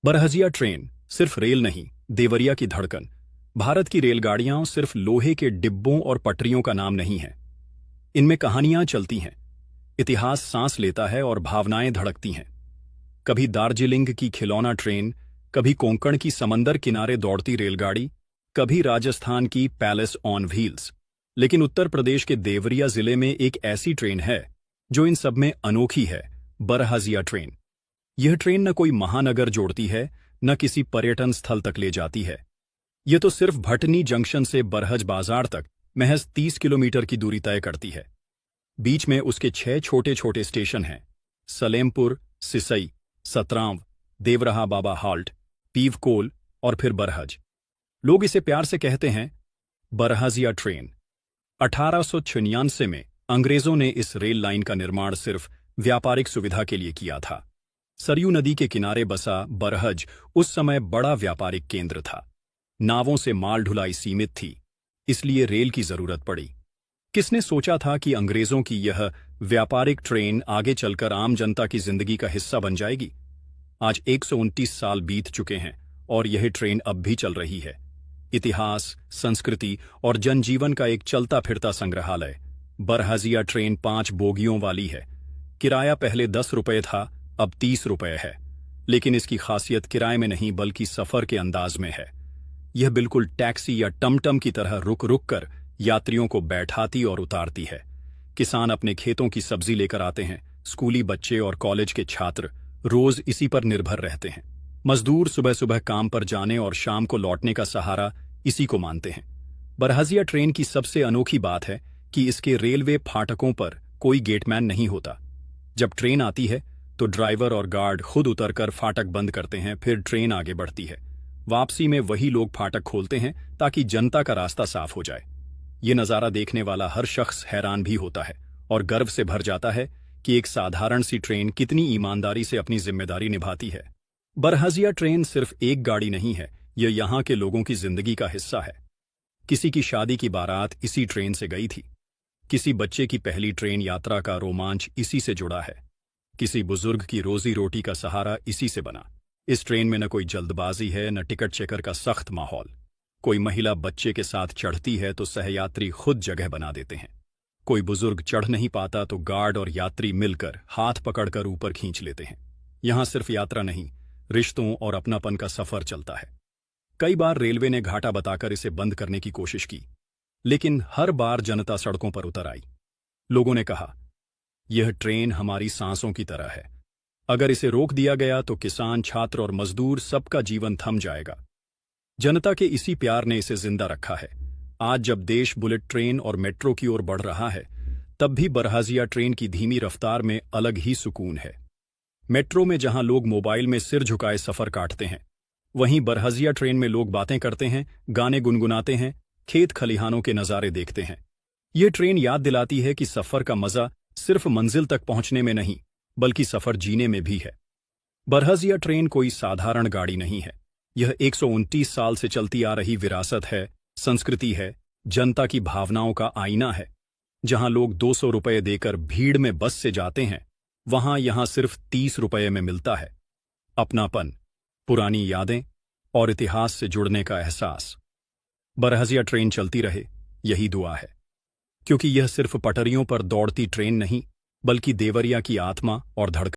बरहजिया train सिर्फ rail नहीं, देवरिया की धड़कन। भारत की रेलगाड़ियां सिर्फ लोहे के डिब्बों और पटरियों का नाम नहीं है। इनमें कहानियां चलती हैं, इतिहास सांस लेता है और भावनाएं धड़कती हैं। कभी दार्जिलिंग की खिलौना ट्रेन, कभी कोंकण की समंदर किनारे दौड़ती रेलगाड़ी, कभी राजस्थान की पैलेस ऑन व्हील्स। लेकिन उत्तर प्रदेश के देवरिया जिले में एक ऐसी ट्रेन है जो इन सब में अनोखी है, बरहजिया ट्रेन। यह ट्रेन न कोई महानगर जोड़ती है, न किसी पर्यटन स्थल तक ले जाती है। यह तो सिर्फ भटनी जंक्शन से बरहज बाजार तक महज 30 किलोमीटर की दूरी तय करती है। बीच में उसके 6 छोटे छोटे स्टेशन हैं: सलेमपुर, सिसई, सतरांव, देवरहा बाबा हाल्ट, पीवकोल और फिर बरहज। लोग इसे प्यार से कहते हैं बरहजिया ट्रेन। 1896 में अंग्रेजों ने इस रेल लाइन का निर्माण सिर्फ व्यापारिक सुविधा के लिए किया था। सरयू नदी के किनारे बसा बरहज उस समय बड़ा व्यापारिक केंद्र था। नावों से माल ढुलाई सीमित थी, इसलिए रेल की जरूरत पड़ी। किसने सोचा था कि अंग्रेजों की यह व्यापारिक ट्रेन आगे चलकर आम जनता की जिंदगी का हिस्सा बन जाएगी। आज 129 साल बीत चुके हैं और यह ट्रेन अब भी चल रही है। इतिहास, संस्कृति और जनजीवन का एक चलता फिरता संग्रहालय। बरहजिया ट्रेन 5 बोगियों वाली है। किराया पहले 10 रुपये था, अब 30 रुपये है। लेकिन इसकी खासियत किराए में नहीं बल्कि सफर के अंदाज में है। यह बिल्कुल टैक्सी या टमटम की तरह रुक रुक कर यात्रियों को बैठाती और उतारती है। किसान अपने खेतों की सब्जी लेकर आते हैं, स्कूली बच्चे और कॉलेज के छात्र रोज इसी पर निर्भर रहते हैं। मजदूर सुबह सुबह काम पर जाने और शाम को लौटने का सहारा इसी को मानते हैं। बरहजिया ट्रेन की सबसे अनोखी बात है कि इसके रेलवे फाटकों पर कोई गेटमैन नहीं होता। जब ट्रेन आती है तो ड्राइवर और गार्ड खुद उतरकर फाटक बंद करते हैं, फिर ट्रेन आगे बढ़ती है। वापसी में वही लोग फाटक खोलते हैं ताकि जनता का रास्ता साफ हो जाए। ये नज़ारा देखने वाला हर शख्स हैरान भी होता है और गर्व से भर जाता है कि एक साधारण सी ट्रेन कितनी ईमानदारी से अपनी जिम्मेदारी निभाती है। बरहजिया ट्रेन सिर्फ एक गाड़ी नहीं है, यह यहाँ के लोगों की जिंदगी का हिस्सा है। किसी की शादी की बारात इसी ट्रेन से गई थी। किसी बच्चे की पहली ट्रेन यात्रा का रोमांच इसी से जुड़ा है। किसी बुजुर्ग की रोजी रोटी का सहारा इसी से बना। इस ट्रेन में न कोई जल्दबाजी है, न टिकट चेकर का सख्त माहौल। कोई महिला बच्चे के साथ चढ़ती है तो सहयात्री खुद जगह बना देते हैं। कोई बुजुर्ग चढ़ नहीं पाता तो गार्ड और यात्री मिलकर हाथ पकड़कर ऊपर खींच लेते हैं। यहां सिर्फ यात्रा नहीं, रिश्तों और अपनापन का सफर चलता है। कई बार रेलवे ने घाटा बताकर इसे बंद करने की कोशिश की, लेकिन हर बार जनता सड़कों पर उतर आई। लोगों ने कहा, यह ट्रेन हमारी सांसों की तरह है। अगर इसे रोक दिया गया तो किसान, छात्र और मजदूर सबका जीवन थम जाएगा। जनता के इसी प्यार ने इसे जिंदा रखा है। आज जब देश बुलेट ट्रेन और मेट्रो की ओर बढ़ रहा है, तब भी बरहजिया ट्रेन की धीमी रफ्तार में अलग ही सुकून है। मेट्रो में जहां लोग मोबाइल में सिर झुकाए सफर काटते हैं, वहीं बरहजिया ट्रेन में लोग बातें करते हैं, गाने गुनगुनाते हैं, खेत खलिहानों के नज़ारे देखते हैं। यह ट्रेन याद दिलाती है कि सफर का मजा सिर्फ मंजिल तक पहुंचने में नहीं, बल्कि सफर जीने में भी है। बरहजिया ट्रेन कोई साधारण गाड़ी नहीं है। यह 129 साल से चलती आ रही विरासत है, संस्कृति है, जनता की भावनाओं का आईना है। जहां लोग 200 रुपये देकर भीड़ में बस से जाते हैं, वहां यहां सिर्फ 30 रुपये में मिलता है अपनापन, पुरानी यादें और इतिहास से जुड़ने का एहसास। बरहजिया ट्रेन चलती रहे, यही दुआ है, क्योंकि यह सिर्फ पटरियों पर दौड़ती ट्रेन नहीं, बल्कि देवरिया की आत्मा और धड़कन